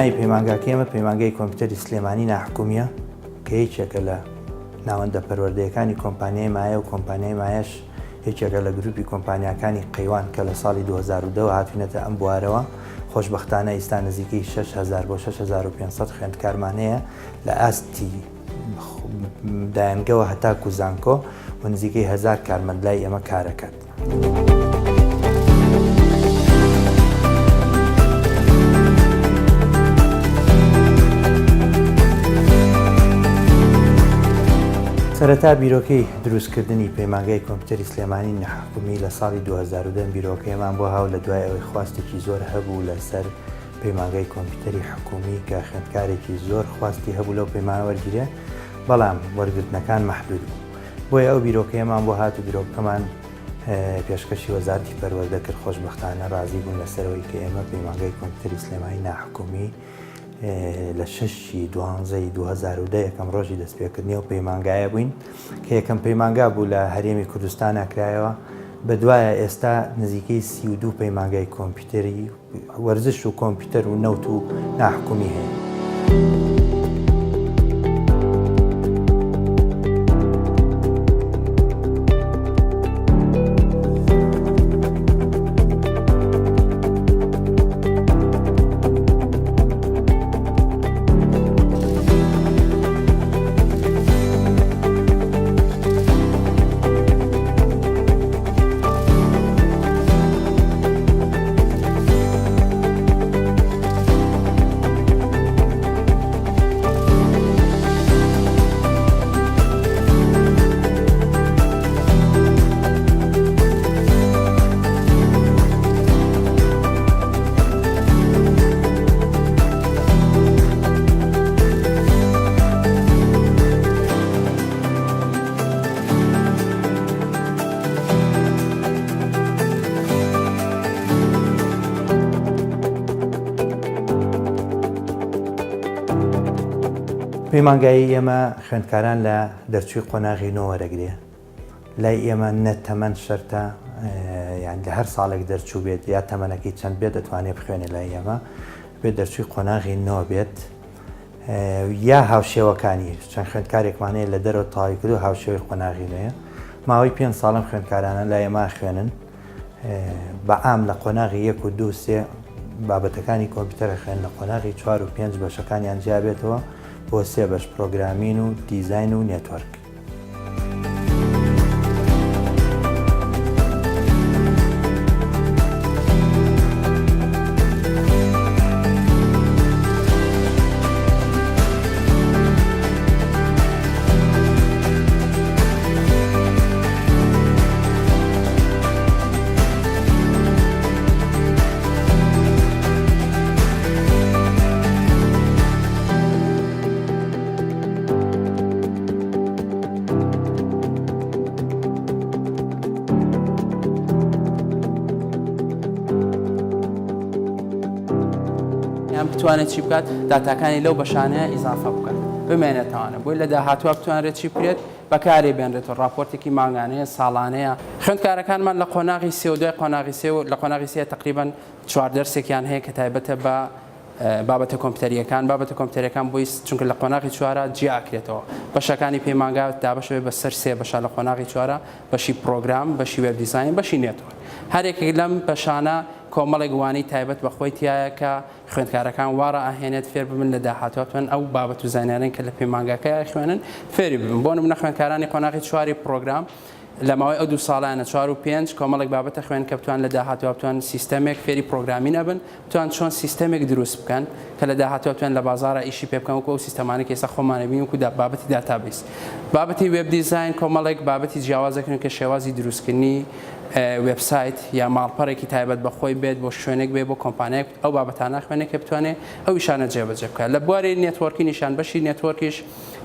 ناوی پەیمانگاکە ئێمە پەیمانگای کۆمپیوتەری سلێمانی ناحکومیە کە هیچێکە لە ناوەندە پەروەردەیەەکانی کۆمپانیای مایە و کۆمپانیای مایەش هیچێکە لە گروپی کۆمپانیاکانی قەیوان کە لە ساڵی 2010 هاتوونەتە ئەم بوارەوە. خۆشبەختانە ئێستا نزیکەی 6,000 بۆ 6,500 خوێندکارمانەیە لە ئاستی دایانگەوە هەتا کوزانکۆ و نزیکەی 1000 کارمەندلای ئێمە کارەکات. سەرەتا بیرۆکەی دروستکردنی پەیمانگای کۆمپیوتەری سلێمانی نەحکومی لە ساڵی 2010 بیرۆکەیەمان بۆ هاو لە دوای ئەوەی خواستێکی زۆر هەبوو لەسەر پەیمانگای کۆمپیوتەری حکومی کە خوێندکارێکی زۆر خواستی هەبوو لەو پەیمانە وەرگیرێ، بەڵام وەرگرتنەکان مەحدود بوو. بۆیە ئەو بیرۆکەیەمان بۆ هات و بیرۆکەمان پێشکەشی وەزارەتی پەروەردە کرد. خۆشبەختانە ڕازی بوون لەسەرەوەی کە ئێمە پەیمانگای کۆمپیوتەری سلێمانی ناحکومی لە 6/12/2010 یەکەم ڕۆژی دەستپێکردنی و پەیمانگایە بووین کە یەکەم پەیمانگا بوو لە هەرێمی کوردستان ناکرایەوە. بەدوایە ئێستا نزیکەی 32 پەیمانگای کۆمپیوتەری وەرزش و کۆمپیوتەر و نەوت و ناحکومی هەیە. پەیمانگایی ئێمە خوێندکاران لە دەرچووی قۆناغی وەرەگرێ. لای ئێمە نە تەمەەن شەرتە، یان لە هەر ساڵێک دەرچوو بێت یا تەمەنەکەی چەند بێت دەتوانێت بخوێنێ لای ئێمە بێت دەرچووی قۆناغی نۆ بێت یا هاوشێوەکانی چەند خوێندکارێکمانەیە لە دەرەوە تاوی کرد و هاوشێوەی قۆناغی نوێیە. ماوەی 5 ساڵم خوێندکارانە لای ئێمە خوێنن بە ئام لە قۆناغی 1 و 2 3 بابەتەکانی کۆمپیوتەر خوێن لە قۆناغی 4 و 5 بەشەکانیان جیابێتەوە بۆ 3 بەش پرۆگرامین و دیزاین و نێتوەرک. بتوانێت چی بکات داتاکانی لەو بەشانەیە ئیزافە بکات بمێنێتەوانە بۆی لە داهاتوە بتوانێت چی بکرێت بەکاری بێنرێتەوە ڕاپۆرتێکی مانگانەیە ساڵانەیە. خوێندکارەکانمان لە قۆناغی 32 قۆناغی 3 و لە قۆناغی 3 تقریبان 4 دەرسێکیان هەیە کە تایبەتە بە بابەتە کۆمپیوتەریەکان. بابەتە کۆمپیوتەریەکان بۆی چونکە لە قۆناغی 4 جیاکرێتەوە بەشەکانی پەیمانگا دابەشەوێت بە سەر 3 بەشە لە قۆناغی 4 بەشی پرۆگرام، بەشی وێب دیزاین، بەشی نێتوەرک. هەرێکێک لەم بەشانە کۆمەڵێک گوانی تایبەت بەخۆی تایە کە خوێندکارەکان وارە ئاهێنێت فێر ببن لە داهاتوەتوان ئەو بابەت و زانیارین کە لە پەیمانگاکە خوێنن فێری ببن. بۆ نمونە خوێندکارانی قۆناغی 4 پرۆگرام لە ماوەی ئەو 2 ساڵانە 4 و 5 کۆمەڵێک بابەتە خوێن کە بتوان لە داهاتوە بتوان سیستەمێک فێری پرۆگرامی نەبن، بتوان چۆن سیستەمێک دروست بکەن کە لە داهاتوە بتوان لە بازارە ئیشی پێ بکەن وەکو ئەو سیستەمانێک ئێستا خۆمانە بین وەکو بابەتی داتابیس. بابەتی وێب دیزاین کۆمەڵێک بابەتی جیاوازەکردن کە شێوازی دروستکردنی وبسایت یا ماڵپەڕێکی تایبەت بەخۆی بێت بۆ شوێنێک بێت بۆ کۆمپانیایك ئەو بابەتانە خوێنێک کە بتوانێت ئەو ئیشانە جێبەجێ بکات. لە بواری نێتوەرکی نیشان بەشی نێتوەرکیش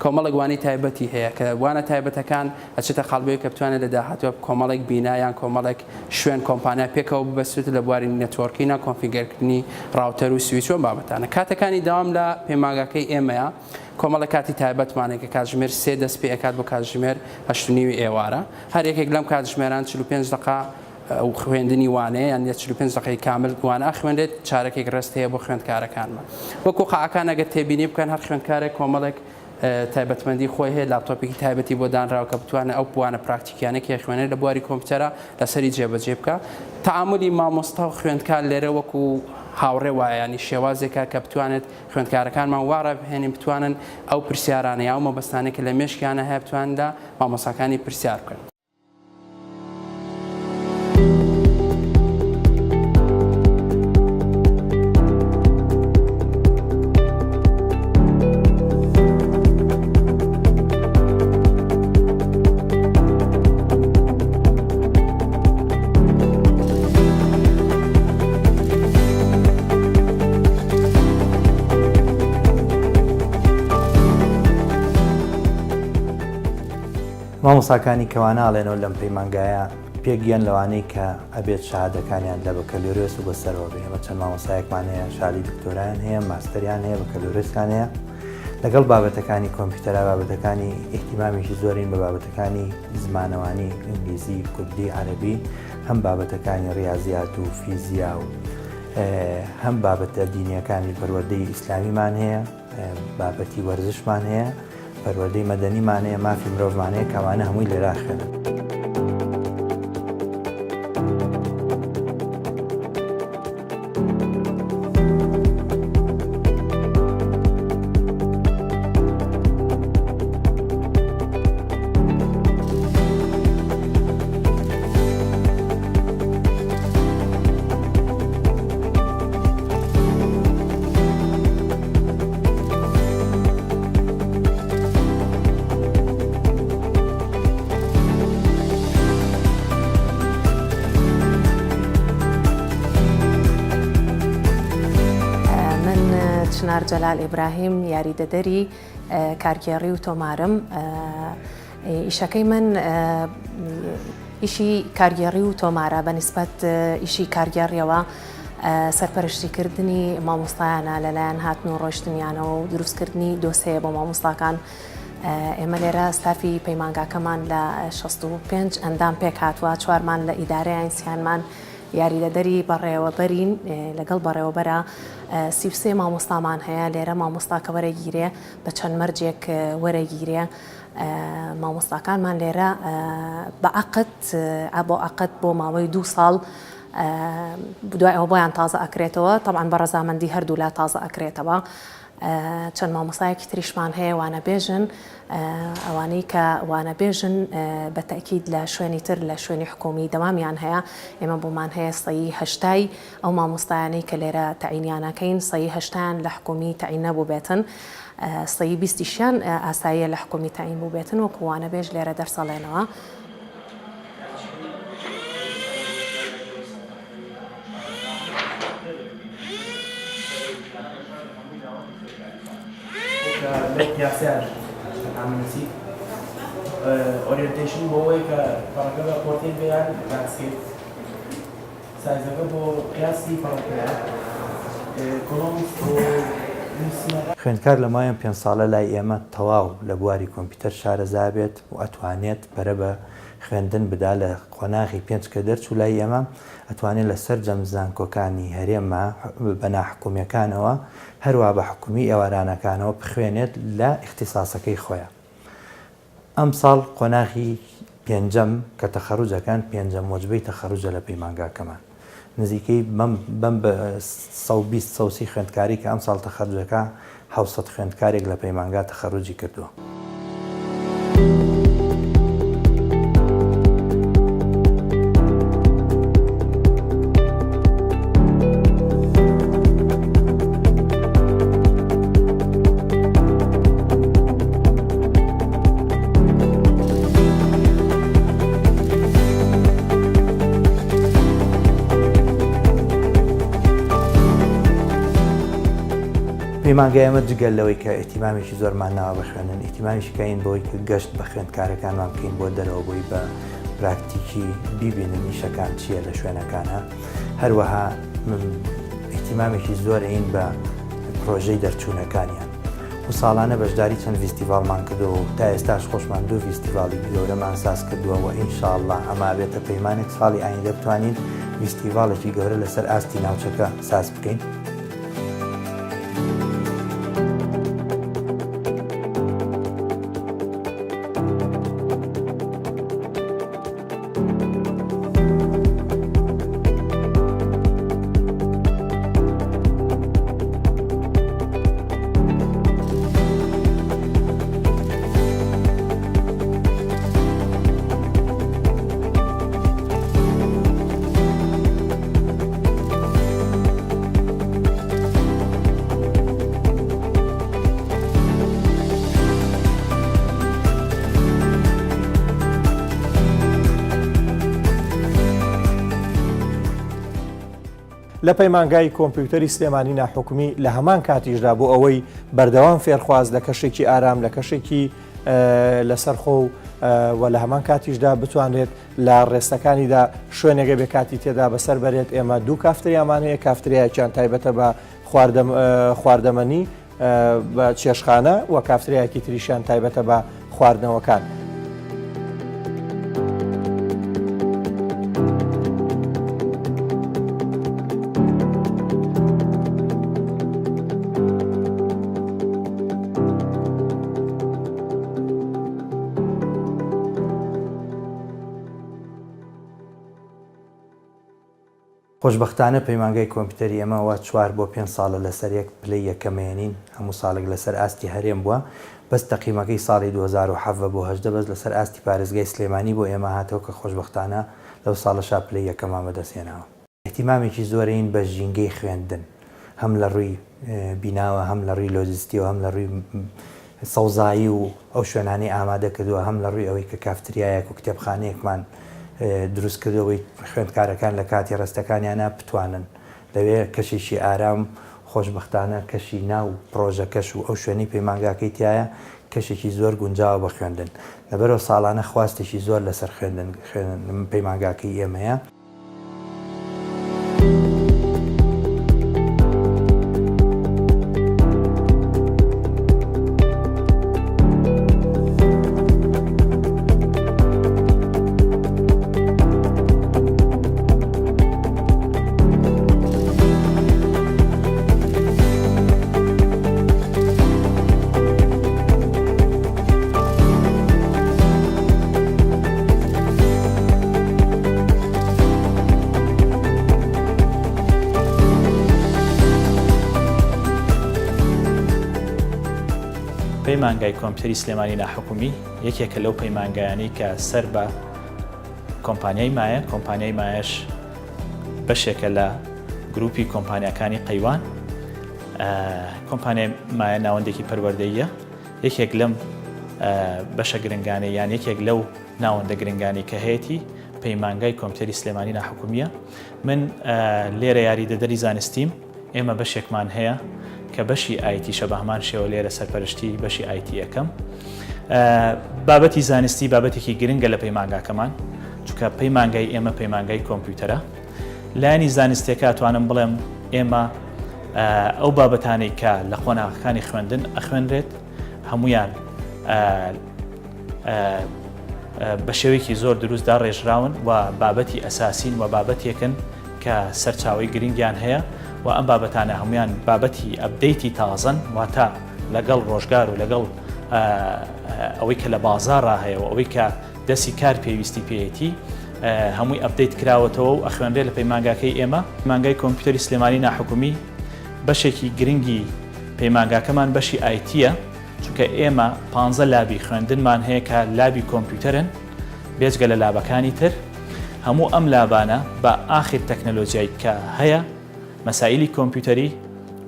کۆمەڵێک وانی تایبەتی هەیە کە وانە تایبەتەکان ئەچێتە خاڵبەیە کە بتوانێت لە داهاتوە کۆمەڵێک بینا یان کۆمەڵێک شوێن کۆمپانیا پێکەوە ببەستێت لە بواری نێتوەرکینە کۆنفیگەرکردنی راوتەر و سویچ و بابەتانە. کاتەکانی داوام لە پەیمانگاکەی ئێمەیە کۆمەڵە کاتی تایبەتمانێکە کاتژمێر 3 دەست پێ ئەکات بۆ کاتژمێر 8:30 ئێوارە. هەر یەکێک لەم کاتژمێران 45 دقه ئەو خوێندنی وانەیە یان 45 دقەی کامل وانە خوێندێت چارەکێک ڕست هەیە بۆ خوێندکارەکانمان وەکو قاعەکان ئەگەر تێبینی بکەن هەر خوێندکارێک کۆمەڵێک تایبەتمەندی خۆی هەیە لاپتۆپێکی تایبەتی بۆ دانراوە کە بتوانێت ئەو بوانە پراکتیکیانێکی خوێنێت لە بواری کۆمپیوتەرە لەسەری جێبەجێ بکە تەعاملی مامۆستا و خوێندکار لێرە وەکو هاوڕێ وایە ینی شێوازێکە کە بتوانێت خوێندکارەکانمان وارە بهێنین بتوانن ئەو پرسیارانەیە ئەو مەبەستانێک لە مێشکیانە هەیە بتواندا مامۆستاکانی پرسیار بکەن. مامۆستاکانی کەواناڵێنەوە لەم پەیمانگایە پێگەیان لەوانەی کە ئەبێت شەهادەکانیان لە بەکەلۆرێس و بەسەرەوە بێ ئەمە چەند مامۆستایەکمان هەیە شادی دکتۆرایان هەیە ماستەریان هەیە بەکەلۆرێسان هەیە لەگەڵ بابەتەکانی کۆمپیوتەرا بابەتەکانی ئیحتیمامیشی زۆرین بە بابەتەکانی زمانەوانی ئینگلیزی کوردی عەرەبی هەم بابەتەکانی ڕیاضیات و فیزیا و هەم بابەتە دینیەکانی پەروەردەی ئیسلامیمان هەیە بابەتی وەرزشمان هەیە پەروەردەی مەدەنیمان هەیە مافی مرۆڤمان هەیە کەوانە هەمووی لێرا خوێنن. چنار جەلال ئیبراهیم یاریدەدەری کارگێڕی و تۆمارم ئیشەکەی من ئیشی کارگێڕی و تۆمارە بەنسبەت ئیشی کارگێڕیەوە سەرپەرشتیکردنی مامۆستایانە لەلایەن هاتن و ڕۆیشتنیانەوە و دروستکردنی دۆسەیە بۆ مامۆستاکان ئێمە لێرە ستافی پەیمانگاکەمان لە 65 ئەندام پێک هاتووە چوارمان لە ئیدارەی ئاینسیانمان یاریدەدەری بەڕێوەبەرین لەگەڵ بەڕێوەبەرە 33 مامۆستامان هەیە لێرە مامۆستاکە وەرەگیرێ بە چەند مەرجێک وەرەگیرێ مامۆستاکانمان لێرە بە عەقد بۆ ماوەی 2 ساڵ دوای ئەوە بۆیان تازە ئەکرێتەوە تەبعاً بە ڕەزامەندی هەردوو لا تازە ئەکرێتەوە چەند مامۆستایەکی تریشمان هەیە وانەبێژن ئەوانەی کە وانەبێژن بە تەکید لە شوێنی تر لە شوێنی حکومی دەوامیان هەیە ئێمە بۆمان هەیە سەیی هەشتای ئەو مامۆستایانەی کە لێرە تەعینیانەکەین سەیی هەشتایان لە حکومی تەعین نەبوو بێتن سەیی 20یان ئاساییە لە حکومی تەعین بوو بێتن وەکو وانەبێژ لێرە دەرسەڵێنەوە. یاسیان ئامنسی ئۆریێنتیشن بۆ ئەوەی کە پەڕەکە بە پۆرتین بێیان تاسکێت سایزەکە بۆ قیاسی پەڕەکەیە کۆڵۆمس بۆ خوێندکار لە مایە 5 ساڵە لای ئێمە تەواو لە بواری کۆمپیوتەر شارەزا بێت و ئەتوانێت بەرە بە خوێندن بدا لە قۆناغی 5 کە دەرچوو لای ئێمە ئەتوانێت لەسەر جەمزانکۆکانی هەرێمە بە ناحکومیەکانەوە هەروە بە حکومی ئێوارانەکانەوە بخوێنێت لە اختصاسەکەی خۆیان. ئەم ساڵ قۆناغی پێنجەم کە تەخەڕوجەکان پێنجەم وەجبەی تەخەڕوجە لە پەیمانگاکەمان نزیکەی بەم بە 120 خوێندکاری کە ئەم ساڵ تەخەڕوجەکە 700 خوێندکارێک لە پەیمانگا تەخەڕوجی کردووە. پەیمانگای ئەمە جگەل لەوەی کە ئیحتیمامێکی زۆرمان ناوە بە خوێندن ئیحتیمامیشی کەین بۆی کە گەشت بە خوێندکارەکانمان بکەین بۆ دەرەوە بۆی بە پراکتیکی بیبینن ئیشەکان چییە لە شوێنەکانە هەروەها ئیحتیمامێکی زۆرین بە پرۆژەی دەرچوونەکانیان و ساڵانە بەشداری چەند فیستیڤالمان کردەوە و تا ئێستاش خۆشمان دوو فیستیڤاڵی گەورەمان ساز کردووە و ئینشاءڵڵا ئەما بێتە پەیمانێک ساڵی ئایندە بتوانین فیستیڤاڵێکی گەورە لەسەر ئاستی ناوچەکە ساز بکەین. لە پەیمانگای کۆمپیوتەری سلێمانی ناحوکمی لە هەمان کاتیشدا بۆ ئەوەی بەردەوام فێرخواز لە کەشێکی ئارام لە کەشێکی لەسەرخۆ و لە هەمان کاتیشدا بتوانێت لە ڕێستەکانیدا شوێنێگە بێ کاتی تێدا بەسەر بەرێت. ئێمە دوو کافتریامان هەیە، کافتریایەکیان تایبەتە بە خواردەمەنی بە چێشخانە و کافتریایەکی تریشیان تایبەتە بە خواردنەوەکان. خۆشببختانە پەیمانگای کۆمپیوتەری ئەمەوە 4 بۆ 5 ساڵە لەسەر یەک پلەی یەکەمێنین، هەموو ساڵێک لەسەر ئاستی هەرێم بووە، بەس تەقیمەکەی ساڵی 2007 بۆ 8 بەس لەسەر ئاستی پارێزگای سلێمانی بۆ ئێمە هاتەوە کە خۆشببختانە لەو ساڵەشا پلەی یەکەمان بەدەستێناوە. احتیمامێکی زۆرین بە ژینگەی خوێندن، هەم لە ڕووی بیناوە، هەم لە ڕووی لۆجستیەوە، هەم لە ڕووی سەوزایی و ئەو شوێنانەی ئامادە کردووە، هەم لە ڕووی ئەوەی کە کافتریایەک و کتێبخانەیەکمان دروست کردەوەی خوێندکارەکان لە کاتی ڕستەکانیانە بتوانن لەوێ کەشێکی ئارام خۆشببختانە کەشی ناو پرۆژەکەش و ئەو شوێنی پەیمانگاکەی تایە کەشێکی زۆر گونجاوە بە خوێندن. لەبەرەوە ساڵانە خواستێکی زۆر لەسەر خوێندن پەیمانگاکەی ئێمەیە. پەیمانگای کۆمپیوتەری سلێمانی ناحوکمی یەکێکە لەو پەیمانگایانەی کە سەر بە کۆمپانیای مایە، کۆمپانیای مایەش بەشێکە لە گروپی کۆمپانیاکانی قەیوان. کۆمپانیای مایە ناوەندێکی پەروەردەییە، یەکێک لەم بەشە گرنگانەی یان یەکێک لەو ناوەندە گرنگانی کە هەیەی پەیمانگای کۆمپیوتەری سلێمانی ناحوکمیە. من لێرە یاریدەدەری زانستیم، ئێمە بەشێکمان هەیە کە بەشی ئایتی شە بە هەمان شێوە لێرە سەرپەرشتی بەشی ئایتی یەکەم. بابەتی زانستی بابەتێکی گرنگە لە پەیمانگاکەمان، چونکە پەیمانگای ئێمە پەیمانگای کۆمپیوتەرە. لایەنی زانستیەکە توانم بڵێم ئێمە ئەو بابەتانەی کە لە قۆناغەکانی خوێندن ئەخوێنرێت هەمویان بە شێوەیەکی زۆر دروستدا ڕێژراون و بابەتی ئەساسین و بابەتێکن کە سەرچاوی گرنگیان هەیە و ئەم بابەتانە هەمویان بابەتی ئەپدەیتی تازن واتە لەگەڵ ڕۆژگار و لەگەڵ ئەوەی کە لە بازاڕا هەیە و ئەوەی کە دەستی کار پێویستی پێیەتی هەمووی ئەپدەیت کراوەتەوە و ئەخوێنرێت لە پەیمانگاکەی ئێمە. پەیمانگای کۆمپیوتەری سلێمانی ناحوکمی بەشێکی گرنگی پەیمانگاکەمان بەشی ئایتیە، چونکە ئێمە 15 لابی خوێندنمان هەیە کە لابی کۆمپیوتەرن بێجگە لە لابەکانی تر. هەموو ئەم لابانە بە ئاخر تەکنەلۆژیای کە هەیە، مەسائلی کۆمپیوتەری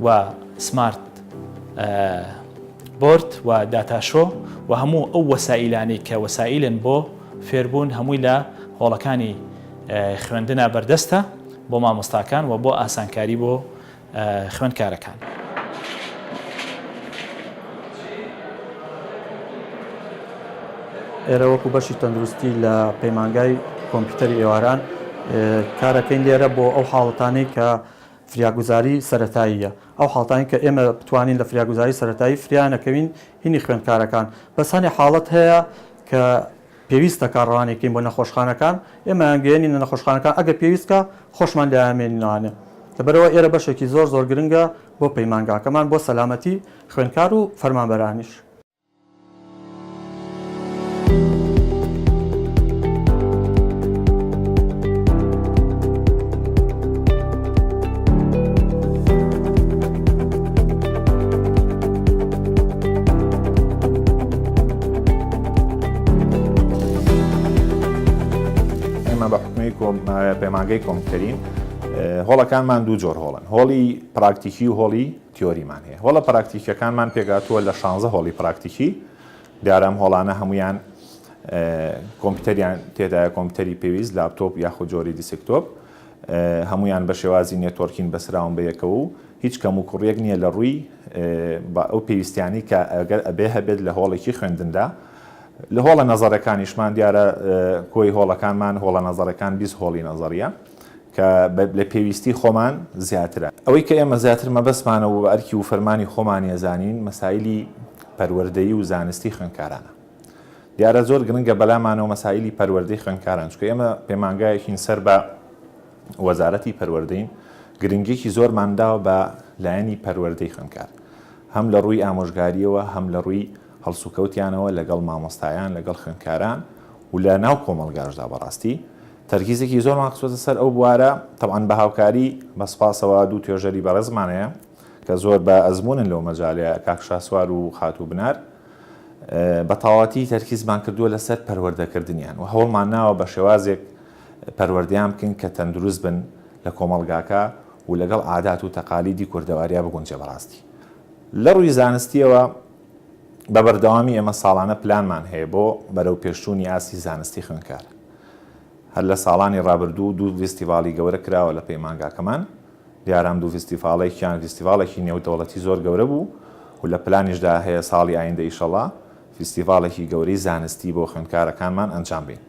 و سمارت بۆرد و داتاشۆ و هەموو ئەو وەسائلانەی کە وەسائلن بۆ فێربوون هەمووی لە هۆڵەکانی خوێندنە بەردەستە بۆ مامۆستاکان و بۆ ئاسانکاری بۆ خوێندکارەکان. ئێرە وەکو بەشی تەندروستی لە پەیمانگای کۆمپیوتەری ئێواران کارەکەین لێرە بۆ ئەو حاڵەتانەی کە فریاگوزاری سەرەتاییە ئەو حاڵتانی کە ئێمە بتوانین لە فریاگوزاری سەرەتایی فریانەکەوین هینی خوێندکارەکان بەسانی حاڵەت هەیە کە پێویستە کارڕوانێکین بۆ نەخۆشخانەکان ئێمە ئەنگەێنین لە نەخۆشخانەکان ئەگە پێویستکە خۆشمان لامێنینوانێ لەبەرەوە ئێرە بەشێکی زۆر گرنگە بۆ پەیمانگاکەمان بۆ سەلامەتی خوێندکار و فەرمانبەرانیش. پەیمانگەی کۆمپیوتەرین هۆڵەکانمان دوو جۆر هۆڵن هۆڵی پراکتیکی و هۆڵی تیۆریمان هەیە هۆڵە پراکتیکەکانمان پێگاتووە لە 16 هۆڵی پراکتیکی دیارەم هۆڵانە هەمویان کۆمپیوتەریان تێدایە کۆمپیوتەری پێویست لاپتۆپ یاخود جۆری دیسکتۆپ هەمویان بە شێوازی نێتۆرکین بەسراون بەیەکەوە و هیچ کەم و کوڕێک نییە لە ڕووی ئەو پێویستیانی کە ئەگەر ئەبێ هەبێت لە هۆڵێکی خوێندندا لە هۆڵە نەزەرەکانیشمان دیارە کۆی هۆڵەکانمان هۆڵە نەزەرەکان 20 هۆڵی نەزەریە کە لە پێویستی خۆمان زیاترە ئەوەی کە ئێمە زیاتر مەبەستمانە و ئەرکی و فەرمانی خۆمان ێزانین مەسایلی پەروەردەیی و زانستی خوێندکارانە دیارە زۆر گرنگە بەلامانەوە مەسایلی پەروەردەی خوێندکاران چکە ئێمە پەیمانگایەکین سەر بە وەزارەتی پەروەردەین گرنگێکی زۆرمانداوە بە لایەنی پەروەردەی خوێندکار هەم لە ڕووی ئامۆژگاریەوە هەم لە ڕووی هەڵسوکەوتیانەوە لەگەڵ مامۆستایان لەگەڵ خوێندکاران و لە ناو کۆمەڵگاشدا بەڕاستی تەرکیزێکی زۆرمان قسوتە سەر ئەو بوارە تەبعاً بە هاوکاری بە سپاسەوە دوو توێژەری بەڕێزمانەیە کە زۆر بە ئەزمونن لەو مەجالەیە کاک شاسوار و خاتوو بنار بە تەواوەتی تەرکیزمان کردووە لەسەر پەروەردەکردنیان و هەوڵمان ناوە بە شێوازێک پەروەردەیان بکەین کە تەندروست بن لە کۆمەڵگاکە و لەگەڵ عادات و تەقالیدی کوردەواریە بگونجێ بەڕاستی لە ڕووی زانستیەوە بە بەردەوامی ئێمە ساڵانە پلانمان هەیە بۆ بەرەو پێشچوونی ئاسی زانستی خوێندکار هەر لە ساڵانی ڕابردوو دوو فستیڤالی گەورە کراوە لە پەیمانگاکەمان دیارام دوو فستیڤالێکیان فستیڤالێکی نێودەوڵەتی زۆر گەورە بوو و لە پلانیشدا هەیە ساڵی ئایندە ئیشەڵا فستیڤالێکی گەورەی زانستی بۆ خوێندکارەکانمان ئەنجام بین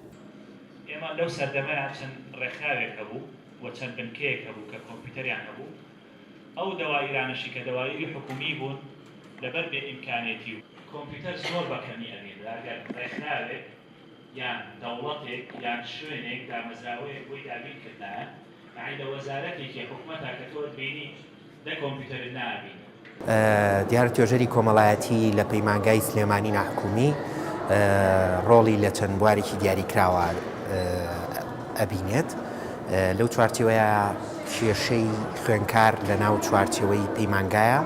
ئێمە لەو سەردەمەیە چەند ڕێکخراوێک هەبوو و چەند بنکەیەک هەبوو کە کۆمپیوتەریان هەبوو ئەو دەوایرانەشی کە دەوایری حکومی بوون لەبەر بێ ئیمکانێتی و کۆمپیوتەر زۆر بەکەمی ئەبێت ئەگەر ڕێکخراوێک یان دەوڵەتێک یان شوێنێک دامەزراوەیەک بۆی دابین کردایە یعنی لە وەزارەتێکی حکومەتا کە تۆ بینی دە کۆمپیوتەرت نابینی دیارە توێژەری کۆمەڵایەتی لە پەیمانگای سلێمانی ناحکومی ڕۆڵی لە چەند بوارێکی دیاریکراوە ئەبینێت لەو چوارچێوەیە کێشەی خوێندکار لە ناو چوارچێوەی پەیمانگایە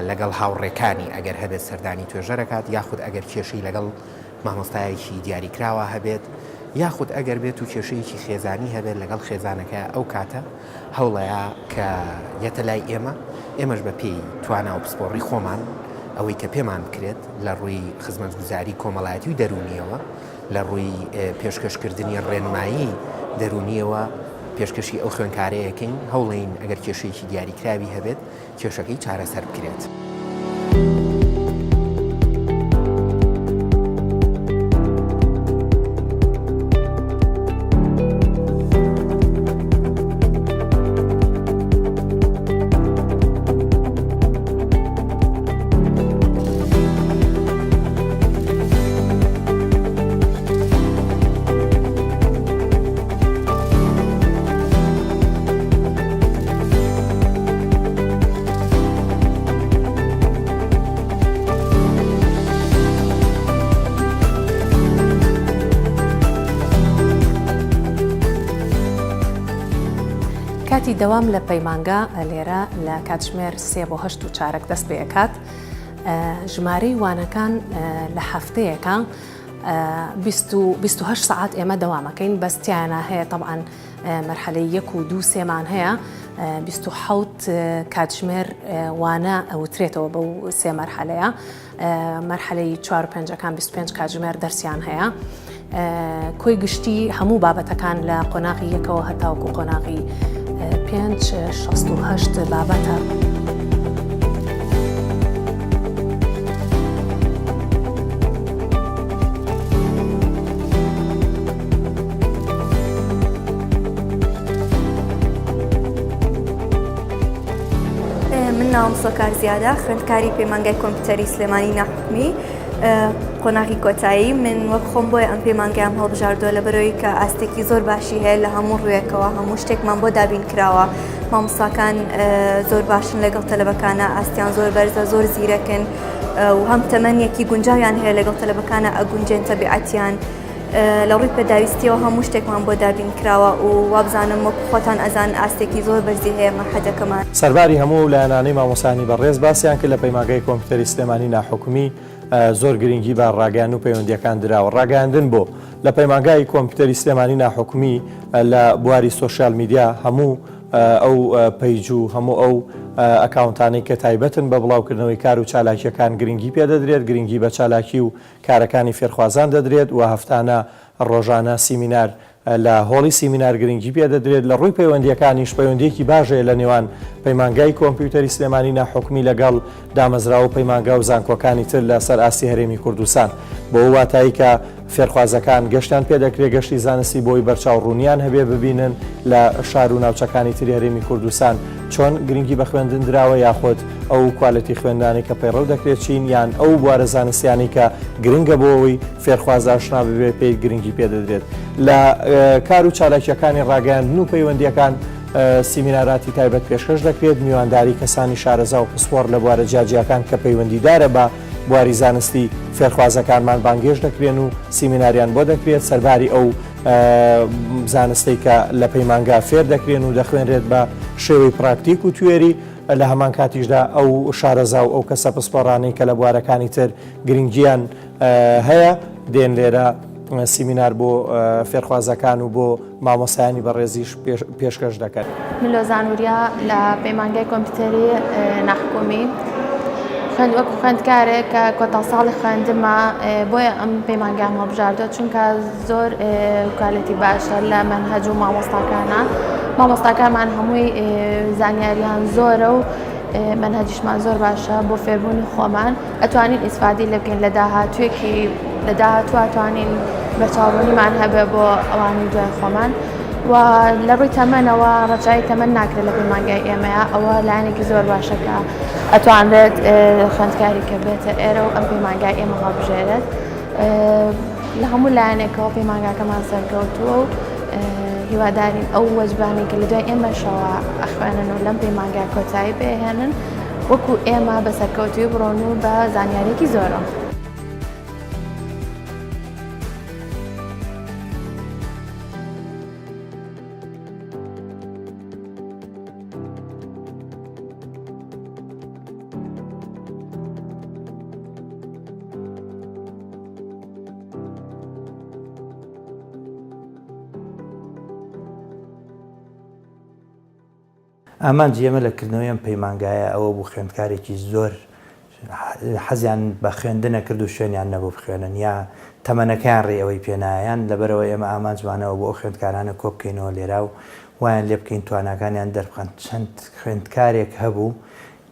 لەگەڵ هاوڕێکانی ئەگەر هەبێت سەردانی توێژەرەکات یاخود ئەگەر کێشەی لەگەڵ مامۆستایەکی دیاریکراوە هەبێت یاخود ئەگەر بێت و کێشەیەکی خێزانی هەبێت لەگەڵ خێزانەکە ئەو کاتە هەوڵەیە کە یەتە لای ئێمەش بە پێی توانە و پسپۆڕی خۆمان ئەوەی کە پێمان بکرێت لە ڕووی خزمەتگوزاری کۆمەڵایەتی و دەرونیەوە لە ڕووی پێشکەشکردنی ڕێنمایی دەرونیەوە پێشکەشی ئەو خوێندکارەیەکەین هەوڵین ئەگەر کێشەیەکی دیاریکراوی هەبێت کێشەکەی چارەسەر بکرێت. کاتی دەوام لە پەیمانگا لێرە لە کاتژمێر 3 بۆ 8 و چارەک دەست پێ ئەکات ژمارەی وانەکان لە هەفتەیەکە 28 ساعت ئێمە دەوامەکەین بەستیانە هەیە طبعاً مەرحەلەی 1 و 2 3مان هەیە 27 کاتژمێر وانە ئەوترێتەوە بەو سێ مەرحەلەیە مەرحەلەی 4 و 5ەکان 25 کاتژمێر دەرسیان هەیە کۆی گشتی هەموو بابەتەکان لە قۆناغی 1ەوە هەتاوەکو قۆناغی 5-68 بابەتە. ناوم سۆکار زیادە خوێندکاری پەیمانگای کۆمپیوتەری سلێمانی ناحکومی قۆناغی کۆتایی من وەک خۆم بۆیە ئەم پەیمانگەیان هەڵبژاردووە لەبەرەوەی کە ئاستێکی زۆر باشی هەیە لە هەموو ڕوویەکەوە هەموو شتێکمان بۆ دابین کراوە مامۆستاکان زۆر باشن لەگەڵ تەلەبەکانە ئاستیان زۆر بەرزە زۆر زیرەکن و هەم تەمەنیەکی گونجاویان هەیە لەگەڵ تەلەبەکانە ئەگونجێن تەبیعەتیان لە ڕووی پێداویستیەوە هەموو شتێکمان بۆ دابین کراوە و وابزانم وەک خۆتان ئەزان ئاستێکی زۆر بەرزی هەیە مەحەدەکەمان سەرباری هەموو لایەنانەی مامۆسانی بەڕێز باسییان کرد لە پەیمانگای کۆمپیوتەری سلێمانی ناحکومی زۆر گرنگی بە ڕاگەیان و پەیوەندیەکان دراوە ڕاگەاندن بۆ لە پەیمانگای کۆمپیوتەری سلێمانی ناحکومی لە بواری سۆشیال میدیا هەموو ئەو پەیج و هەموو ئەو ئەکاونتانەی کە تایبەتن بە بڵاوکردنەوەی کار و چالاکیەکان گرنگی پێدەدرێت گرنگی بە چالاکی و کارەکانی فێرخوازان دەدرێت و هەفتانە ڕۆژانە سیمینار لە هۆڵی سیمینار گرنگی پێدەدرێت لە ڕووی پەیوەندیەکانیش پەیوەندیەکی باشەیە لە نێوان پەیمانگای کۆمپیوتەری سلێمانی ناحکومی لەگەڵ دامەزراوە پەیمانگا و زانکۆکانی تر لە سەر ئاستی هەرێمی کوردستان بۆ واتایی کە فێرخوازەکان گەشتان پێدەکرێت گەشتی زانستی بۆی بەرچاو ڕوونیان هەبێ ببینن لە شار و ناوچەکانی تری هەرێمی کوردستان چۆن گرنگی بە خوێندن دراوە یاخۆت ئەو کوالەتی خوێندانی کە پەیڕەو دەکرێت چین یان ئەو بوارە زانستیانی کە گرنگە بۆەوەی فێرخواز ئاشنا ببێ پێی گرنگی پێدەدرێت لە کار و چالاکیەکانی ڕاگەیاندن و پەیوەندیەکان سیمیناراتی تایبەت پێشکەش دەکرێت میوانداری کەسانی شارەزا و پسپۆر لە بوارە جیاجیەکان کە پەیوەندیدارە بە بواری زانستی فێرخوازەکانمان بانگێش دەکرێن و سیمیناریان بۆ دەکرێت سەرباری ئەو زانستی کە لە پەیمانگا فێر دەکرێن و دەخوێنرێت بە شێوەی پراکتیک و توێری لە هەمان کاتیشدا ئەو شارەزا و ئەو کەسە پسپۆڕانەی کە لە بوارەکانی تر گرنگیان هەیە دێن لێرە سیمینار بۆ فێرخوازەکان و بۆ مامۆسایانی بەڕێزیش پێشکەش دەکەن. ملۆزان وریا لە پەیمانگای کۆمپیوتەری ناحکومی وەکو خوێندکارێک کە کۆتا ساڵی خوێندمە بۆیە ئەم پەیمانگام هەڵبژاردووە چونکە زۆر کوالەتی باشە لە مەنهەج و مامۆستاکانمان هەمووی زانیاریان زۆرە و مەنهەجیشمان زۆر باشە بۆ فێربوونی خۆمان ئەتوانین ئیسفادی لە بکەین لە داهاتوێکی لە داهاتوو ئەتوانین بەچاوڕوونیمان هەبێ بۆ ئەوانی دوای خۆمان و لە ڕووی تەمەنەوە ڕەچای تەمەن ناکرێت لە پەیمانگای ئێمەیە ئەوە لایەنێکی زۆر باشەکە ئەتوانرێت خوێندکاری کە بێتە ئێرە و ئەم پەیمانگای ئێمە هەڵبژێرێت لە هەموو لایەنێکەوە پەیمانگاکەمان سەرکەوتووە و هیوادارین ئەو وەجبانی کە لە دوای ئێمەشەوە ئەخوێنن و لەم پەیمانگای کۆتایی بهێنن وەکو ئێمە بە سەرکەوتوی بڕۆن و بە زانیارێکی زۆرە. ئامانجی ئێمە لەکردنەوەی ئەم پەیمانگایە ئەوە بوو خوێندکارێکی زۆر حەزیان بە خوێندنە کرد و شوێنیان نەبوو بخوێنن یا تەمەنەکەیان ڕێ ئەوەی پێنایان لەبەرەوە ئێمە ئامانجوانەوە بۆ ئەو خوێندکارانە کۆ بکەینەوە لێرا و وایان لێ بکەین تواناکانیان دەربخەن چەند خوێندکارێک هەبوو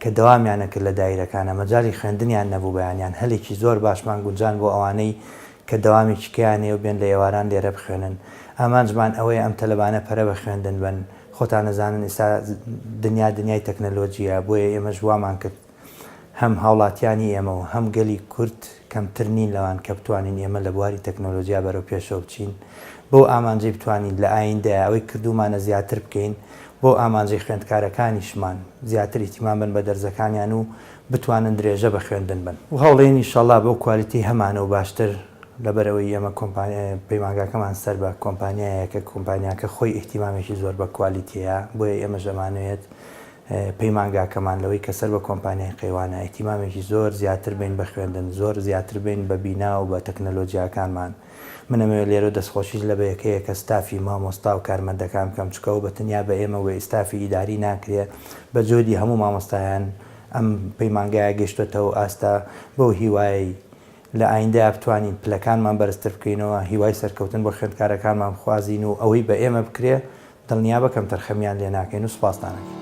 کە دەوامیانە کرد لە دایرەکانە مەجای خوێندنیان نەبوو بەیانیان هەلێکی زۆر باشمان گونجان بۆ ئەوانەی کە دەوامی چکیانێ و بێن لە ئێواران لێرە بخوێنن ئامانجمان ئەوەی ئەم تەلەبانە پەرە بە خوێندن بن خۆتان نەزانن ئێستا دنیای تەکنەلۆجیە بۆیە ئێمە ژوامان کرد هەم هاوڵاتیانی ئێمە و هەم گەلی کورد کەمتر نین لەوان کە بتوانین ئێمە لە بواری تەکنۆلۆژیا بەرەو پێشەوە بچین بۆ ئامانجەی بتوانین لە ئایندەیە ئەوەی کردومانە زیاتر بکەین بۆ ئامانجەی خوێندکارەکانیشمان زیاتر ئیتیمان بن بە دەرزەکانیان و بتوانن درێژە بە خوێندن بن و هەوڵێن ئینشەڵا بۆ کوالیتی هەمانە و باشتر لەبەرەوەی ئێمە پەیمانگاکەمان سەر بە کۆمپانیایەکە کۆمپانیاکە خۆی ئیحتیمامێکی زۆر بە کوالیتیە بۆیە ئێمە ژەمانوێت پەیمانگاکەمان لەوەی کە سەر بە کۆمپانیای قەیوانە ئیحتیمامێکی زۆر زیاتر بین بە خوێندن زۆر زیاتر بین بە بینا و بە تەکنەلۆجیاکانمان منەمەوێت لێرە دەستخۆشیش لە بەیەکەیە کە ستافی مامۆستا و کارمەندەکان بکەم چکە و بەتەنیا بە ئێمە وێ ستافی ئیداری ناکرێت بە جۆدی هەموو مامۆستایان ئەم پەیمانگایە گەشتوێتەوە ئاستا بەو هیوایی لە ئایندە بتوانین پلەکانمان بەرزتر بکەینەوە هیوای سەرکەوتن بۆ خوێندکارەکانمان بخوازین و ئەوەی بە ئێمە بکرێ دڵنیا بەکەم تەرخەمیان لێ ناکەین و سوپاسدانەکەین.